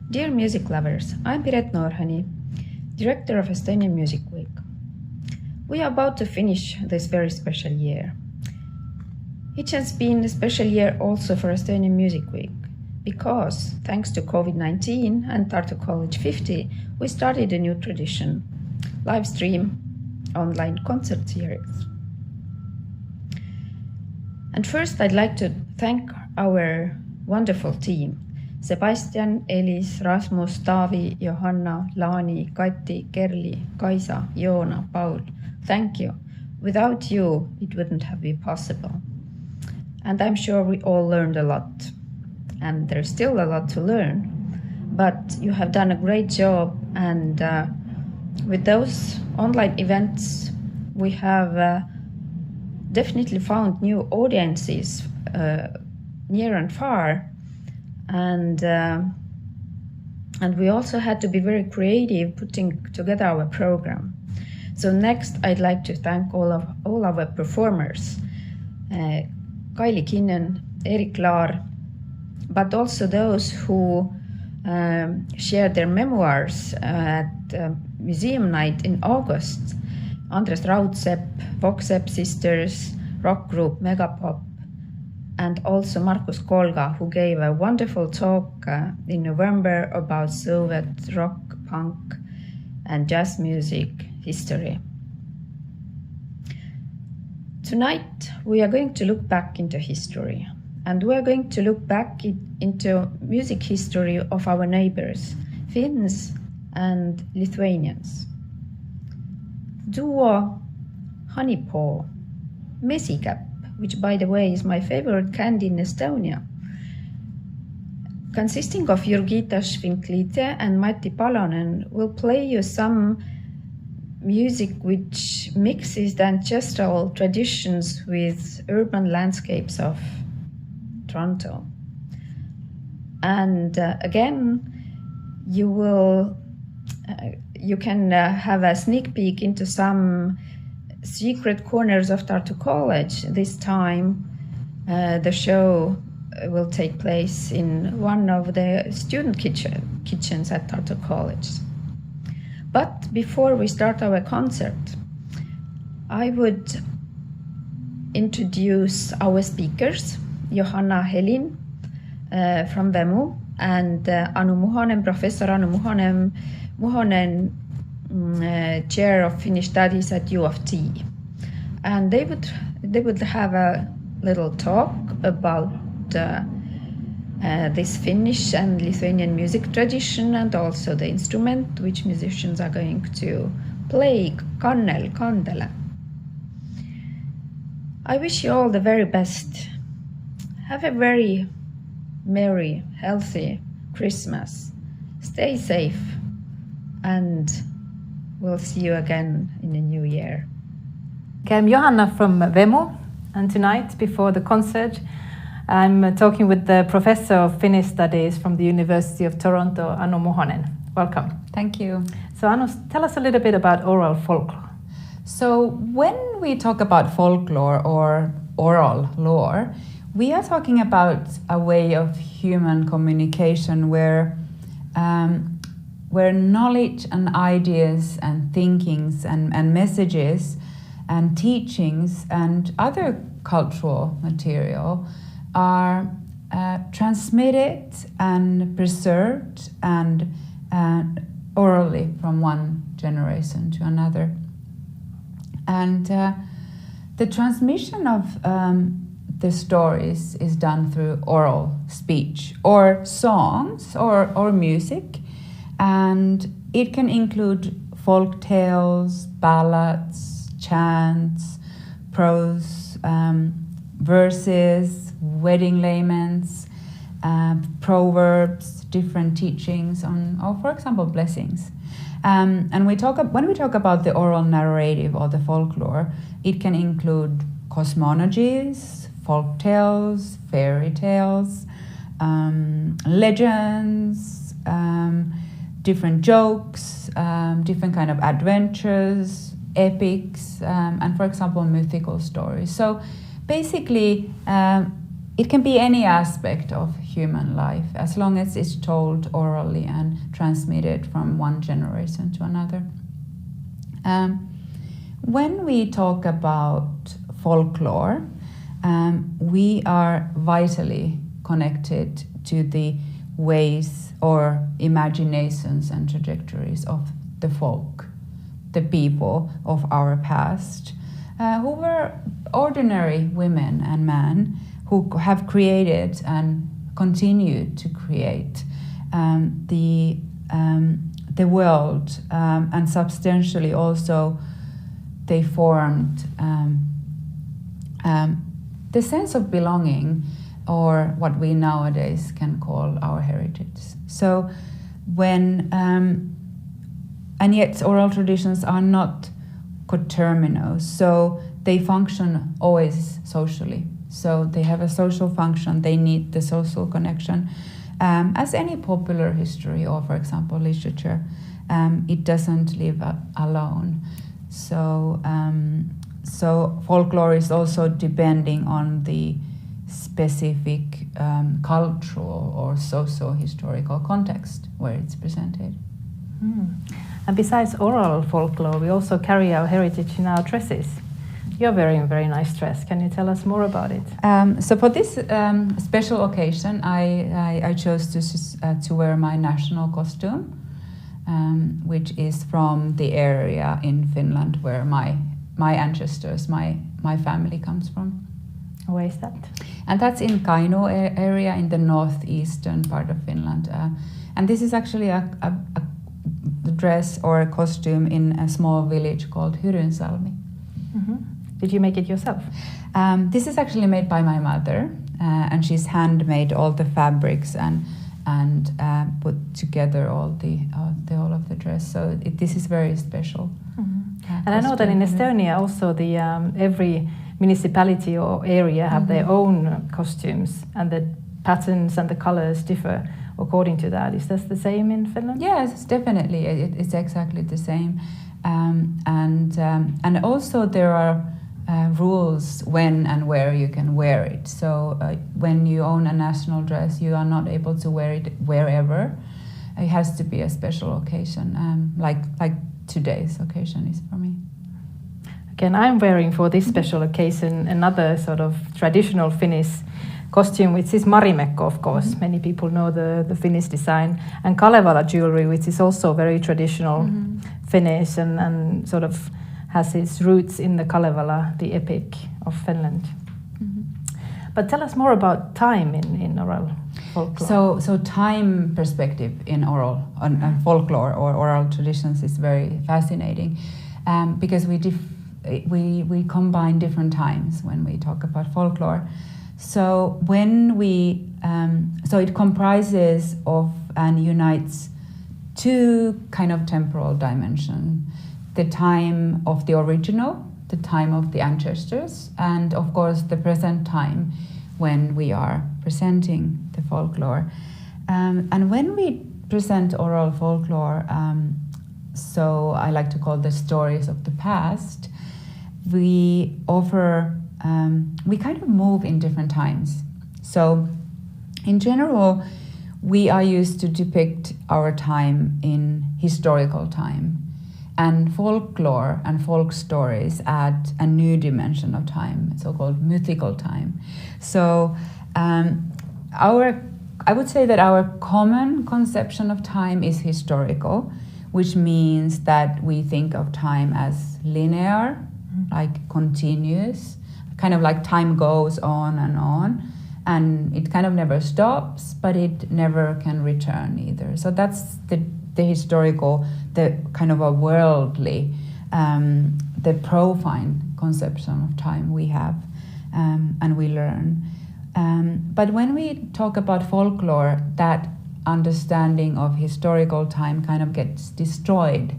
Dear music lovers, I'm Piret Norhani, Director of Estonian Music Week. We are about to finish this very special year. It has been a special year also for Estonian Music Week, because thanks to COVID-19 and Tartu College 50, we started a new tradition, live stream online concert series. And first I'd like to thank our wonderful team, Sebastian, Elis, Rasmus, Taavi, Johanna, Laani, Kati, Kerli, Kaisa, Joona, Paul. Thank you. Without you, it wouldn't have been possible. And I'm sure we all learned a lot. And there's still a lot to learn. But you have done a great job. And with those online events, we have definitely found new audiences near and far. And we also had to be very creative putting together our program. So next, I'd like to thank all our performers, Kaili Kinnan, Erik Laar, but also those who shared their memoirs at Museum Night in August, Andres Raudsepp, Voxepp Sisters, rock group Megapop, and also Markus Kolga, who gave a wonderful talk in November about Soviet rock, punk, and jazz music history. Tonight, we are going to look back into history, and we are going to look back into music history of our neighbors, Finns and Lithuanians. Duo Honeypaw, Mesigap, which by the way is my favorite candy in Estonia, consisting of Jurgita Švinklite and Mati Palonen, will play you some music which mixes the ancestral traditions with urban landscapes of Toronto. And again, you can have a sneak peek into some secret corners of Tartu College. This time, the show will take place in one of the student kitchens at Tartu College. But before we start our concert, I would introduce our speakers, Johanna Helin from VEMU and Anu Muhonen, Professor Anu Muhonen, Chair of Finnish Studies at U of T. And they would have a little talk about this Finnish and Lithuanian music tradition, and also the instrument which musicians are going to play, kannel, kandele. I wish you all the very best. Have a very merry, healthy Christmas. Stay safe, and we'll see you again in the new year. I'm Johanna from VEMU, and tonight, before the concert, I'm talking with the Professor of Finnish Studies from the University of Toronto, Anu Muhonen. Welcome. Thank you. So Anu, tell us a little bit about oral folklore. So when we talk about folklore or oral lore, we are talking about a way of human communication where knowledge and ideas and thinkings and messages and teachings and other cultural material are transmitted and preserved and orally from one generation to another. And the transmission of the stories is done through oral speech or songs or music, and it can include folk tales, ballads, chants, prose, verses, wedding laments, proverbs, different teachings on, or for example, blessings. And when we talk about the oral narrative or the folklore, it can include cosmologies, folk tales, fairy tales, legends, different jokes, different kind of adventures, epics, and for example, mythical stories. So basically, it can be any aspect of human life as long as it's told orally and transmitted from one generation to another. When we talk about folklore, we are vitally connected to the ways or imaginations and trajectories of the folk, the people of our past, who were ordinary women and men who have created and continue to create the world, and substantially also they formed the sense of belonging, or what we nowadays can call our heritage. So when, and yet oral traditions are not coterminous, so they function always socially. So they have a social function, they need the social connection. As any popular history or, for example, literature, it doesn't live alone. So, so folklore is also depending on the specific cultural or socio-historical context where it's presented. And besides oral folklore, we also carry our heritage in our dresses. You're wearing a very nice dress. Can you tell us more about it? So for this special occasion, I chose to wear my national costume, which is from the area in Finland where my ancestors, my family comes from. Where is that? And that's in Kainuu area in the northeastern part of Finland. And this is actually a dress or a costume in a small village called Hyrynsalmi. Mm-hmm. Did you make it yourself? This is actually made by my mother, and she's handmade all the fabrics and put together all of the dress. So this is very special. Mm-hmm. And I know that in Estonia also the every municipality or area have their own costumes, and the patterns and the colors differ according to that. Is that the same in Finland? Yes, definitely. It's exactly the same. And also there are rules when and where you can wear it. So when you own a national dress, you are not able to wear it wherever. It has to be a special occasion, like today's occasion is for me. Again, I'm wearing for this special occasion another sort of traditional Finnish costume, which is marimekko, of course. Many people know the Finnish design, and Kalevala jewelry, which is also very traditional Finnish and sort of has its roots in the Kalevala, the epic of Finland. But tell us more about time in oral folklore. So time perspective in oral on folklore or oral traditions is very fascinating, because we combine different times when we talk about folklore. So when we so it comprises of and unites two kind of temporal dimensions: the time of the original, the time of the ancestors, and of course the present time when we are presenting the folklore. And when we present oral folklore, so I like to call the stories of the past, we offer, we kind of move in different times. So in general, we are used to depict our time in historical time. And folklore and folk stories add a new dimension of time, so-called mythical time. So I would say that our common conception of time is historical, which means that we think of time as linear, like continuous, kind of like time goes on, and it kind of never stops, but it never can return either. So that's the historical, the kind of a worldly, the profane conception of time we have, and we learn. But when we talk about folklore, that understanding of historical time kind of gets destroyed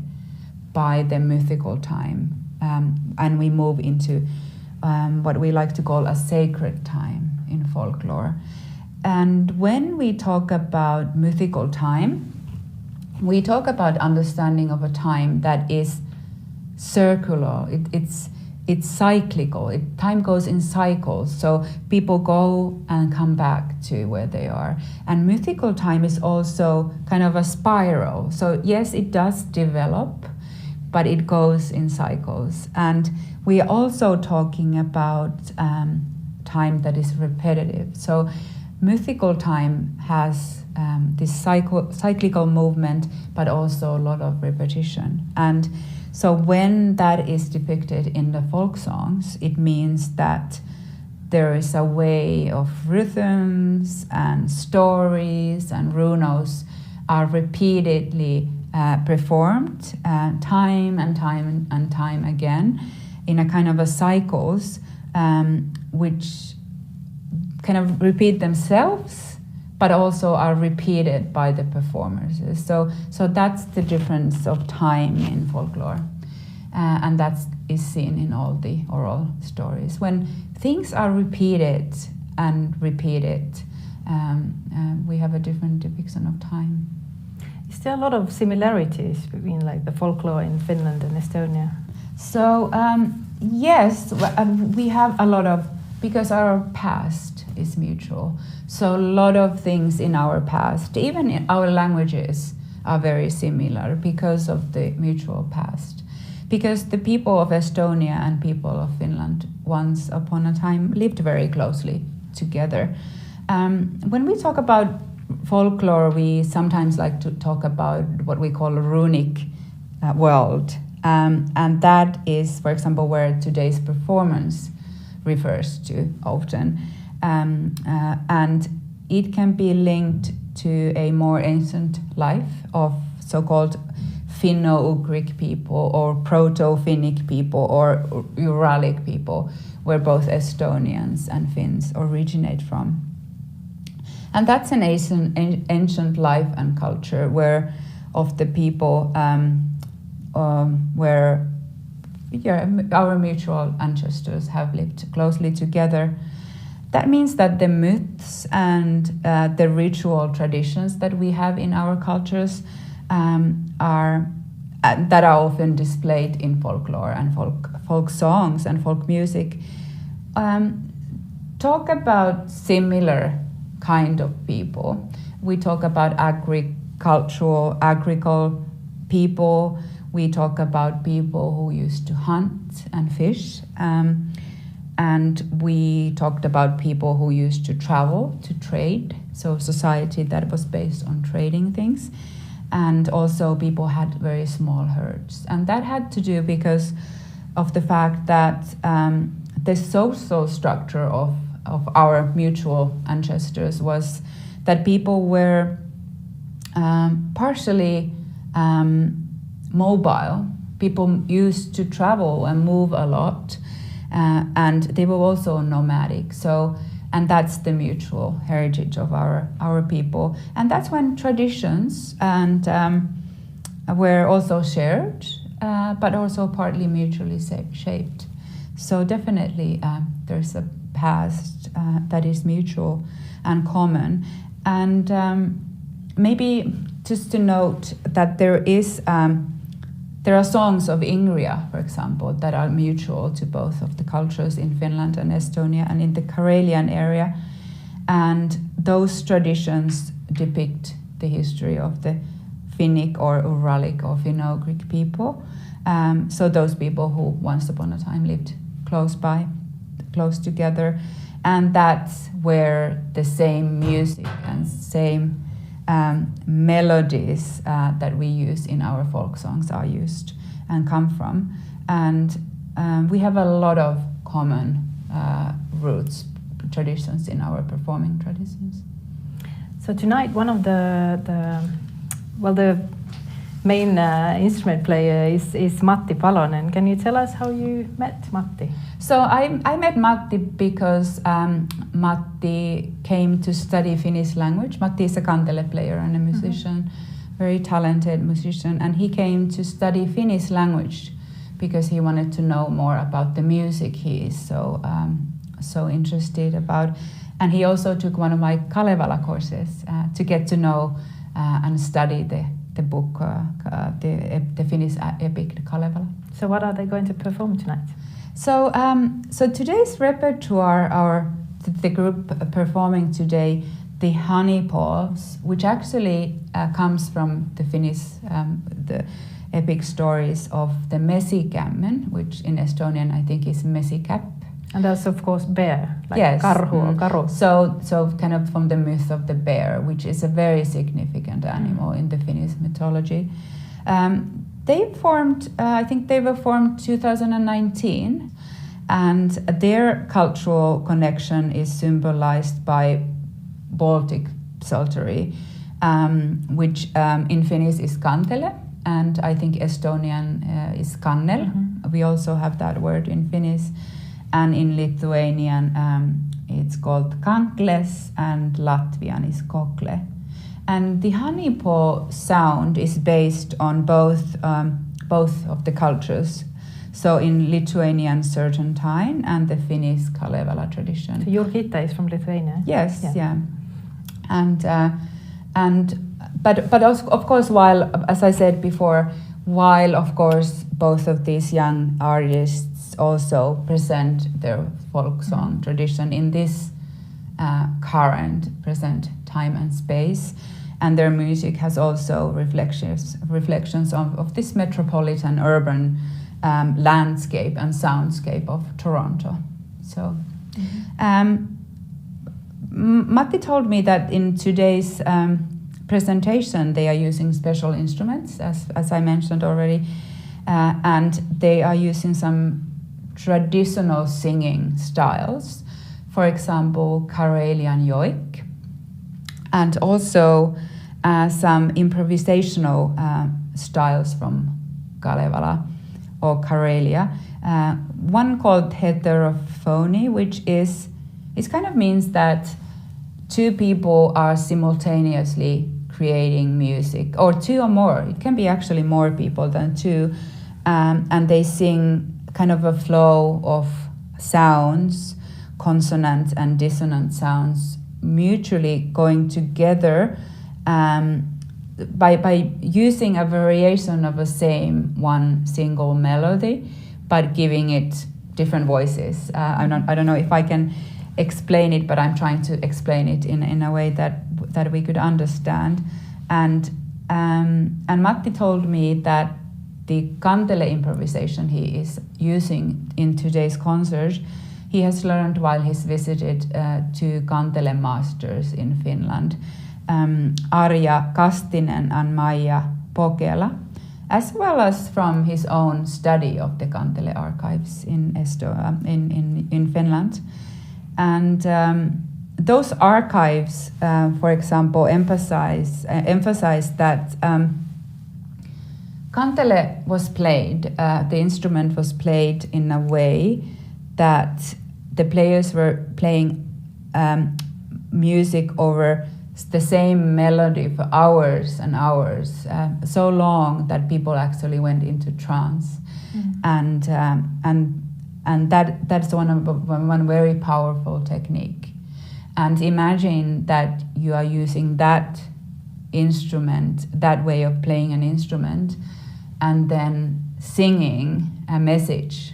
by the mythical time, and we move into what we like to call a sacred time in folklore. And when we talk about mythical time, we talk about understanding of a time that is circular. it's cyclical. Time goes in cycles, so people go and come back to where they are. And mythical time is also kind of a spiral. So yes, it does develop, but it goes in cycles. And we are also talking about time that is repetitive. So mythical time has this cyclical movement, but also a lot of repetition. And so when that is depicted in the folk songs, it means that there is a way of rhythms and stories and runos are repeatedly performed time and time and time again in a kind of a cycles which kind of repeat themselves, but also are repeated by the performers. So that's the difference of time in folklore. And that is seen in all the oral stories. When things are repeated and repeated, we have a different depiction of time. Is there a lot of similarities between like the folklore in Finland and Estonia? So yes, we have a lot of, because our past is mutual. So a lot of things in our past, even in our languages, are very similar because of the mutual past. Because the people of Estonia and people of Finland once upon a time lived very closely together. When we talk about folklore, we sometimes like to talk about what we call a runic world. And that is, for example, where today's performance refers to often. And it can be linked to a more ancient life of so-called Finno-Ugric people or Proto-Finnic people or Uralic people, where both Estonians and Finns originate from. And that's an ancient life and culture where of the people where our mutual ancestors have lived closely together. That means that the myths and the ritual traditions that we have in our cultures are often displayed in folklore and folk songs and folk music talk about similar kind of people. We talk about agricultural people. We talk about people who used to hunt and fish. And we talked about people who used to travel to trade. So society that was based on trading things. And also people had very small herds. And that had to do because of the fact that the social structure of our mutual ancestors was that people were partially mobile. People used to travel and move a lot, and they were also nomadic. And that's the mutual heritage of our people. And that's when traditions and were also shared, but also partly mutually shaped. So definitely there's a past that is mutual and common. And maybe just to note that there are songs of Ingria, for example, that are mutual to both of the cultures in Finland and Estonia and in the Karelian area. And those traditions depict the history of the Finnic or Uralic or Finno-Ugric people. So those people who once upon a time lived close together. And that's where the same music and same melodies that we use in our folk songs are used and come from. And we have a lot of common roots, traditions in our performing traditions. So tonight one of the main instrument player is Matti Palonen. Can you tell us how you met Matti? So I met Matti because Matti came to study Finnish language. Matti is a kantele player and a musician, very talented musician, and he came to study Finnish language because he wanted to know more about the music he is so interested about. And he also took one of my Kalevala courses to get to know and study the book, the Finnish epic, the Kalevala. So what are they going to perform tonight? So today's repertoire, the group performing today, the Honeypaws, which actually comes from the Finnish, the epic stories of the Mesikämmen, which in Estonian I think is Mesikäpp. And that's of course bear, like yes. karhu or karu. So kind of from the myth of the bear, which is a very significant animal in the Finnish mythology. They formed, I think they were formed 2019, and their cultural connection is symbolized by Baltic psaltery, which in Finnish is kantele, and I think Estonian is kannel. Mm-hmm. We also have that word in Finnish, and in Lithuanian it's called kankles, and Latvian is kokle. And the Honeypaw sound is based on both of the cultures. So in Lithuanian serpentine and the Finnish Kalevala tradition. So Jurgita is from Lithuania. Yes, yeah. But of course, while, as I said before, while of course both of these young artists also present their folk song tradition in this current present time and space, and their music has also reflections of this metropolitan urban landscape and soundscape of Toronto. So Matti told me that in today's presentation they are using special instruments, as I mentioned already, and they are using some traditional singing styles, for example Karelian yoik, and also some improvisational styles from Kalevala or Karelia. One called heterophony, which it kind of means that two people are simultaneously creating music, or two or more. It can be actually more people than two, and they sing kind of a flow of sounds, consonant and dissonant sounds, mutually going together by using a variation of a same one single melody, but giving it different voices. I don't know if I can explain it, but I'm trying to explain it in a way that we could understand. And Matti told me that the kantele improvisation he is using in today's concert, he has learned while he's visited two kantele masters in Finland, Arja Kastinen and Maija Pokela, as well as from his own study of the kantele archives in Finland. And those archives, for example, emphasize that kantele was played, the instrument was played in a way that the players were playing music over the same melody for hours and hours, so long that people actually went into trance. Mm-hmm. And that's one very powerful technique. And imagine that you are using that instrument, that way of playing an instrument, and then singing a message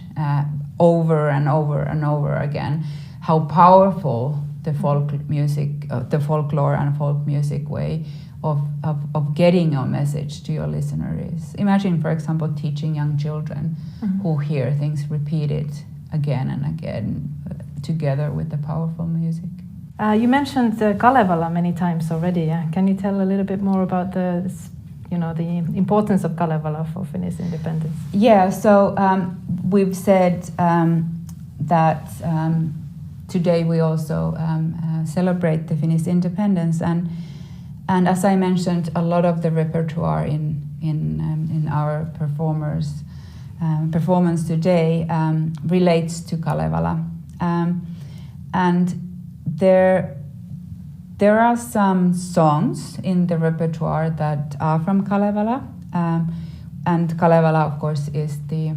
over and over and over again. How powerful the folk music, the folklore and folk music way of getting your message to your listener is. Imagine, for example, teaching young children who hear things repeated again and again together with the powerful music. You mentioned Kalevala many times already. Can you tell a little bit more about the importance of Kalevala for Finnish independence? Yeah, so we've said that today we also celebrate the Finnish independence, and as I mentioned, a lot of the repertoire in our performance today relates to Kalevala, and there are some songs in the repertoire that are from Kalevala, and Kalevala, of course, is the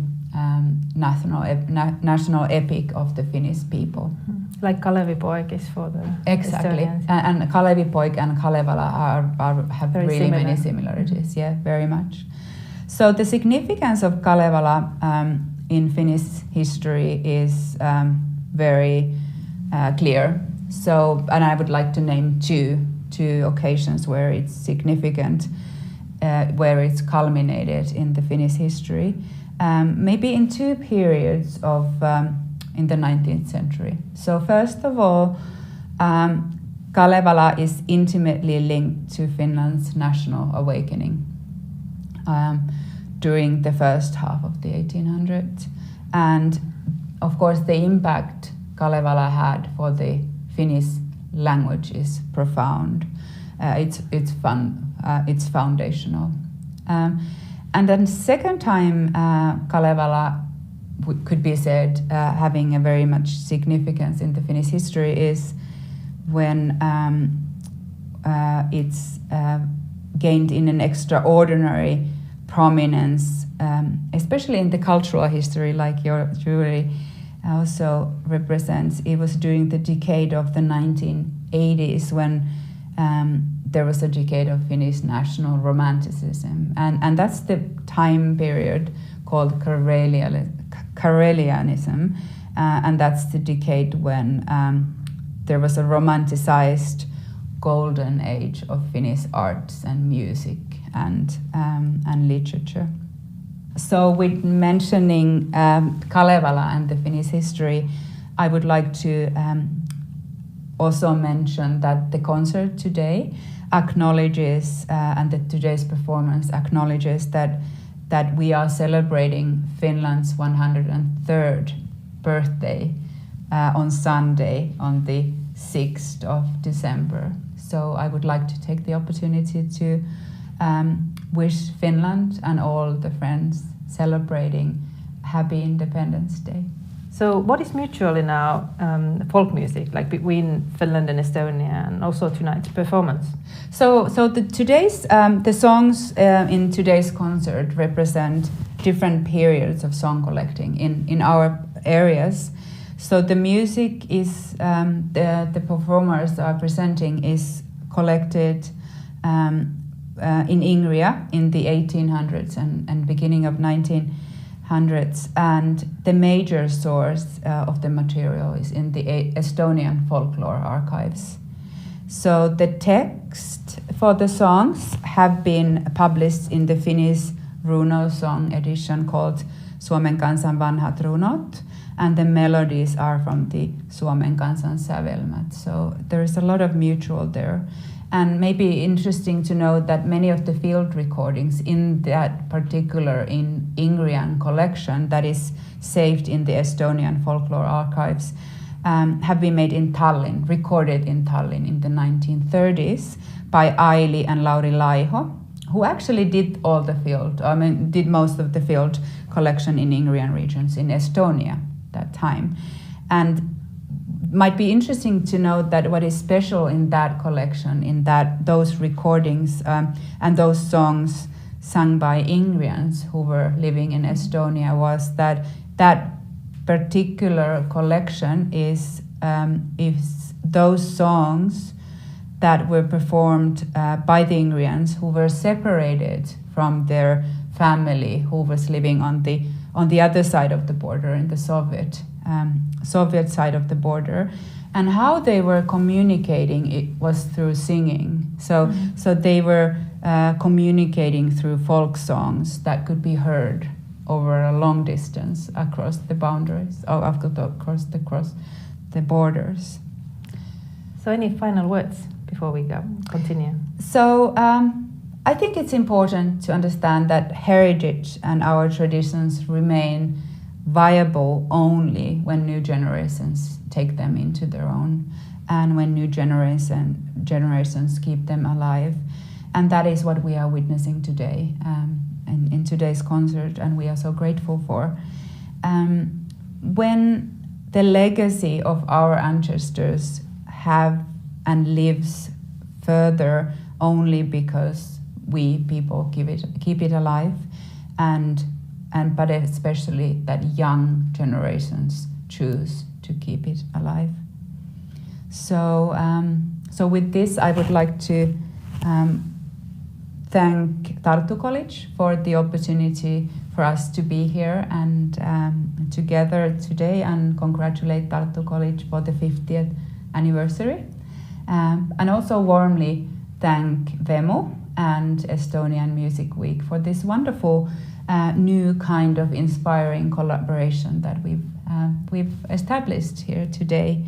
national epic of the Finnish people. Like Kalevipoik is for the exactly, Estonians. And Kalevipoik and Kalevala have very really many similarities. Yeah, very much. So the significance of Kalevala in Finnish history is very clear. So, and I would like to name two occasions where it's significant, where it's culminated in the Finnish history. Maybe in two periods of in the 19th century. So first of all, Kalevala is intimately linked to Finland's national awakening during the first half of the 1800s. And of course the impact Kalevala had for the Finnish language is profound. It's foundational. And then second time Kalevala could be said having a very much significance in the Finnish history is when it's gained in an extraordinary prominence, especially in the cultural history, like your jury also represents. It was during the decade of the 1980s when there was a decade of Finnish national romanticism, and that's the time period called Karelianism, and that's the decade when there was a romanticized golden age of Finnish arts and music and literature. So with mentioning Kalevala and the Finnish history, I would like to also mention that the concert today acknowledges, and that today's performance acknowledges that we are celebrating Finland's 103rd birthday on Sunday, on the 6th of December. So I would like to take the opportunity to wish Finland and all the friends celebrating Happy Independence Day. So what is mutual in our folk music, like between Finland and Estonia, and also tonight's performance? So the songs in today's concert represent different periods of song collecting in our areas. So the music is the performers are presenting is collected in Ingria in the 1800s and beginning of 1900s, and the major source of the material is in the Estonian folklore archives. So the text for the songs have been published in the Finnish runo song edition called Suomen kansan vanhat runot, and the melodies are from the Suomen kansan sävelmät. So there is a lot of mutual there. And maybe interesting to note that many of the field recordings in that particular Ingrian collection that is saved in the Estonian folklore archives have been made in Tallinn, recorded in Tallinn in the 1930s by Aili and Lauri Laiho, who actually did did most of the field collection in Ingrian regions in Estonia that time. And might be interesting to note that what is special in that collection, in those recordings and those songs sung by Ingrians who were living in Estonia, was that particular collection is those songs that were performed by the Ingrians who were separated from their family, who was living on the other side of the border, in the Soviet side of the border, and how they were communicating it was through singing. So they were communicating through folk songs that could be heard over a long distance across the boundaries, or across the borders. So any final words before we continue? So I think it's important to understand that heritage and our traditions remain viable only when new generations take them into their own, and when new generations keep them alive. And that is what we are witnessing today and in today's concert, and we are so grateful for. When the legacy of our ancestors have and lives further only because we people keep it alive, but especially that young generations choose to keep it alive. So with this, I would like to thank Tartu College for the opportunity for us to be here and together today and congratulate Tartu College for the 50th anniversary. And also warmly thank Vemo and Estonian Music Week for this wonderful new kind of inspiring collaboration that we've established here today.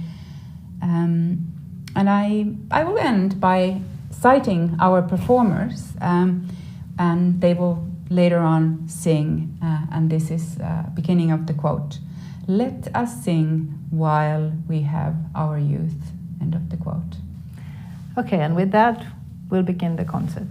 And I will end by citing our performers, and they will later on sing, and this is beginning of the quote. "Let us sing while we have our youth," end of the quote. Okay, and with that, we'll begin the concert.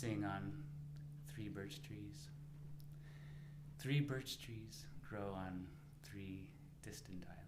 sing on 3 birch trees. 3 birch trees grow on 3 distant islands.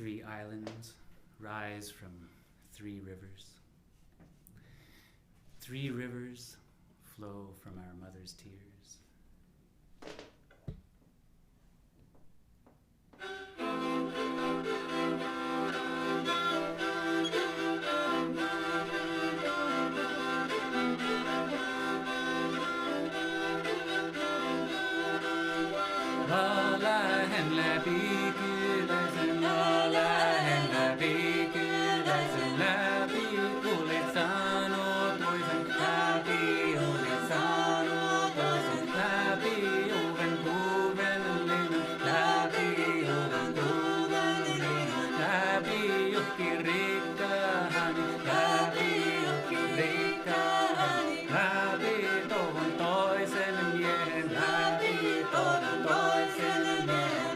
Three islands rise from 3 rivers. 3 rivers flow from our mother's tears. lähen läbi kyläisen mä lähen läpi kyläisen läpi. Olet saanut toisen läpi, olet saanut toisen läpi. Oven kuven linnan läpi, oven kuven linnan läpi. Johki rikkahani läpi, johki rikkahani läpi. Toivon toisen miehen läpi, toivon toisen miehen.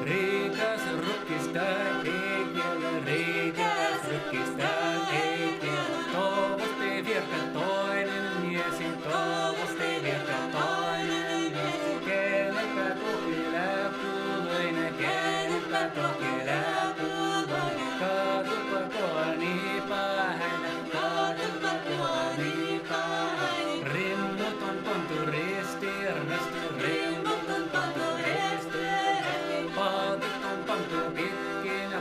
Rikas rukkista ei kiellä, rikas rukkista ei kiellä. Toivosti viertä toinen mies, toivosti viertä toinen mies. Kenelpä toki läppuloinen, kenelpä toki läppuloinen. Kaatupa Honeypaw hänä, kaatupa Honeypaw hänä. Rimmut on pantu ristiin, rimmut on pantu ristiin. Paatit on pantu pitkin ja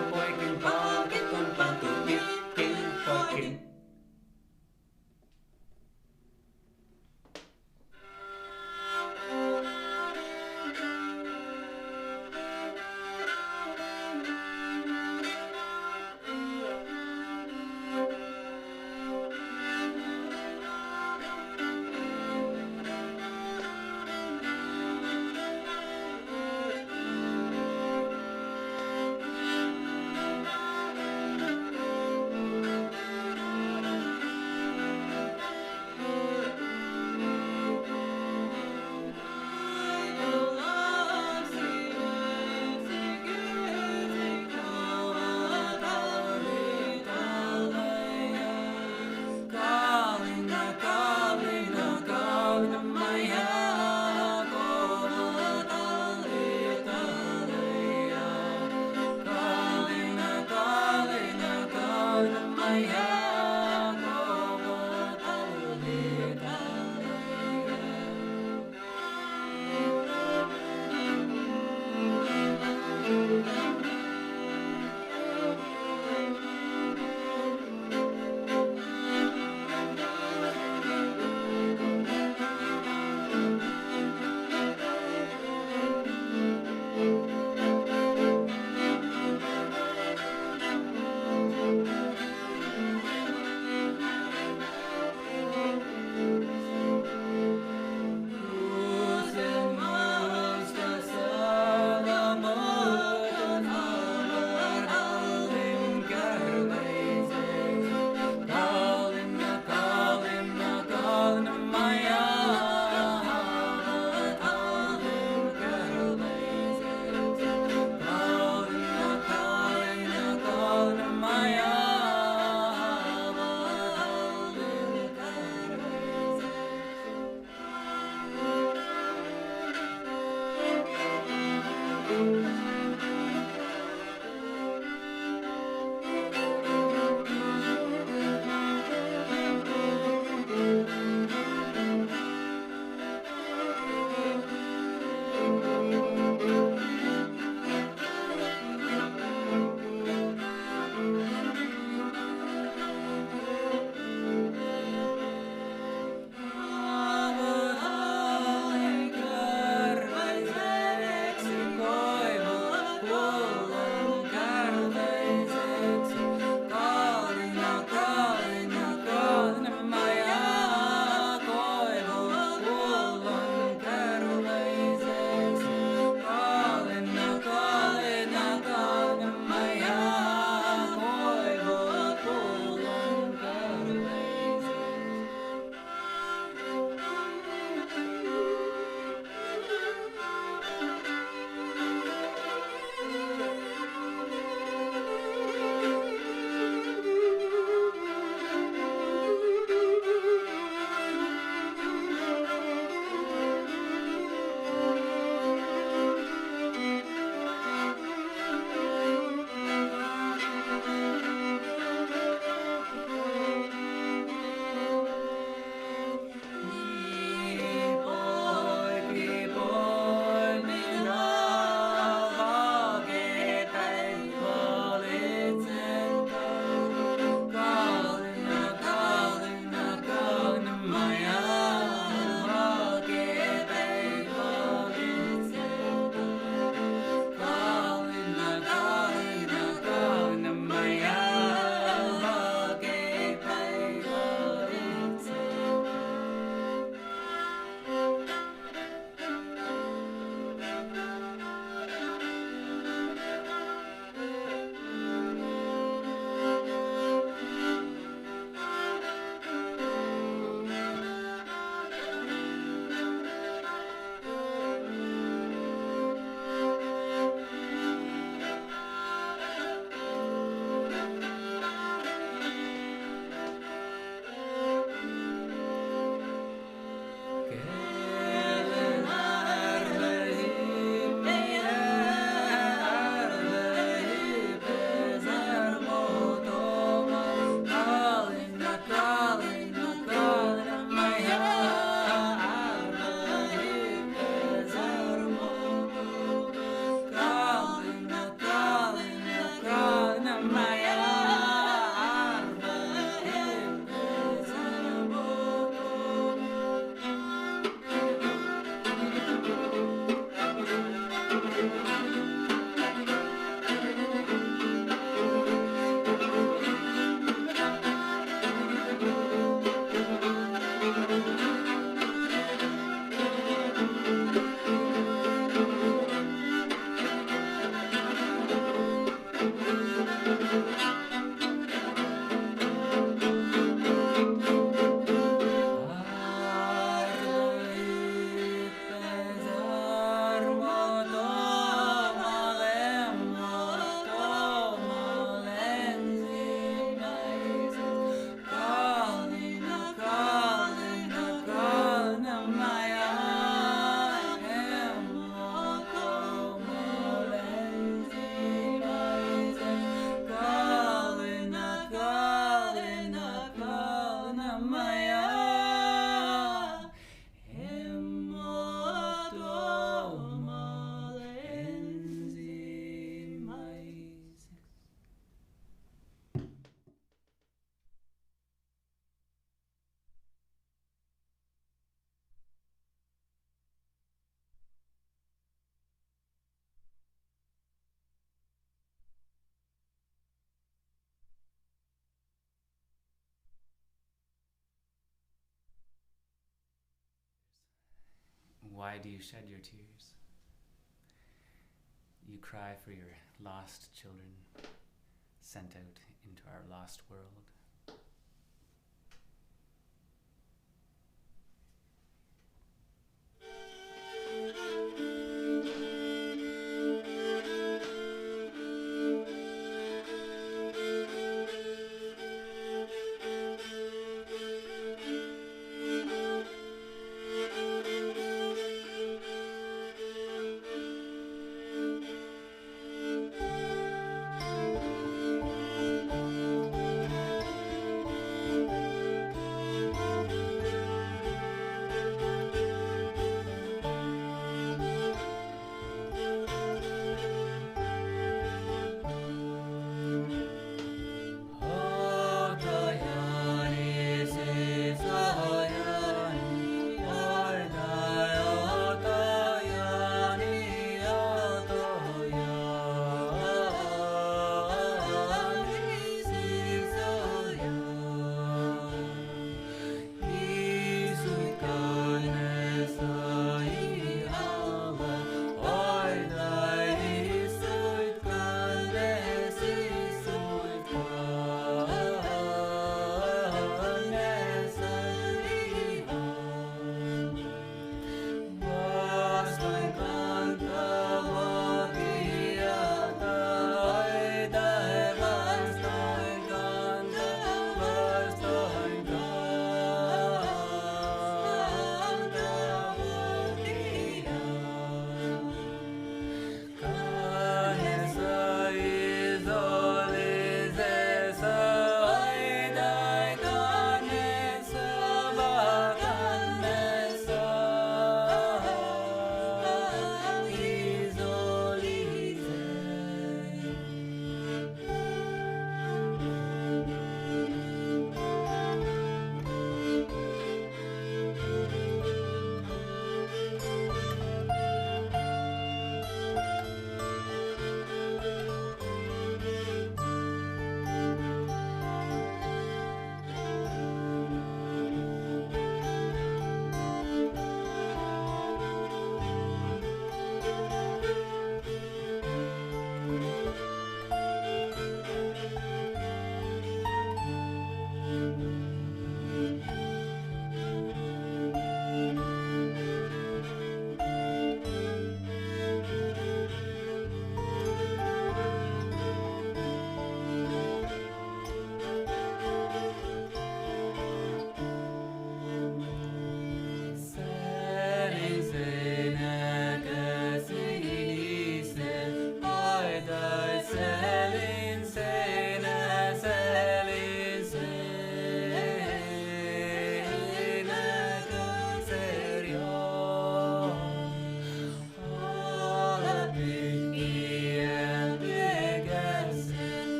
Why do you shed your tears? You cry for your lost children sent out into our lost world.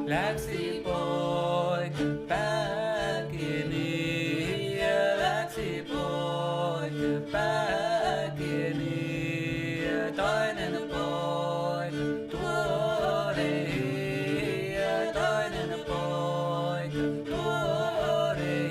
Läksi poika pääkeni, läksi poika pääkeni, toinen poika tuori, toinen poika tuori.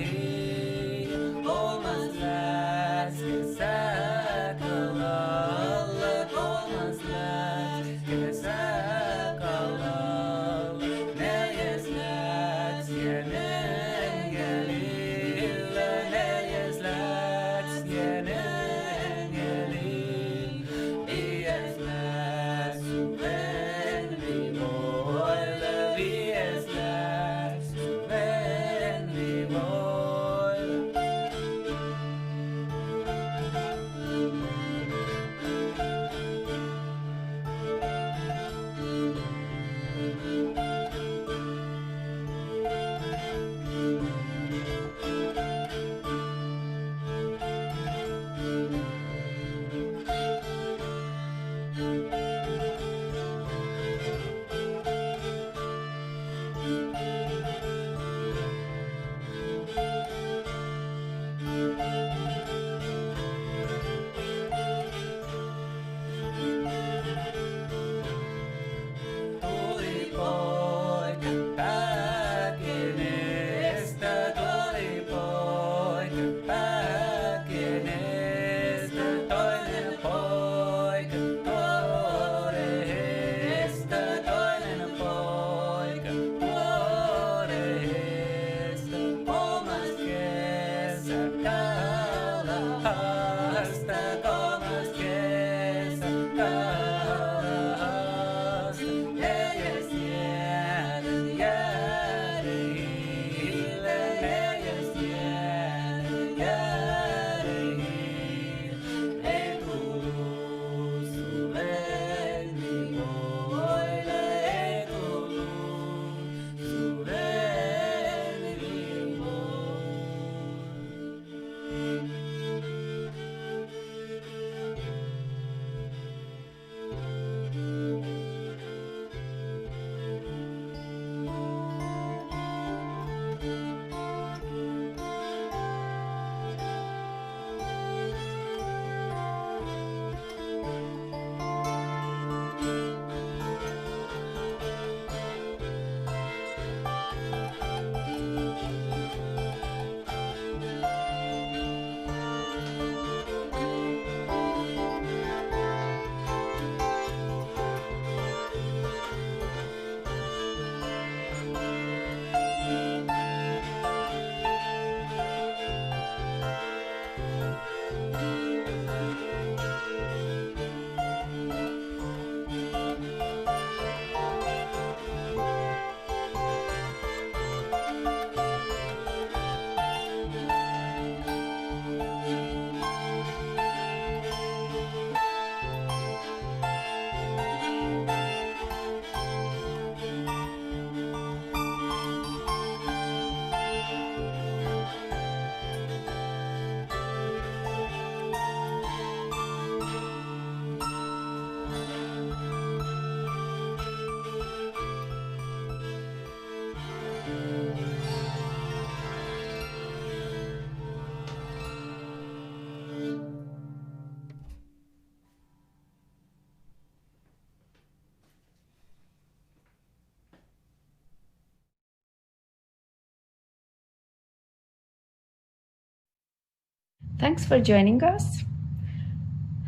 Thanks for joining us.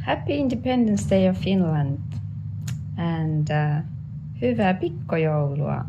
Happy Independence Day of Finland and hyvää pikkujoulua.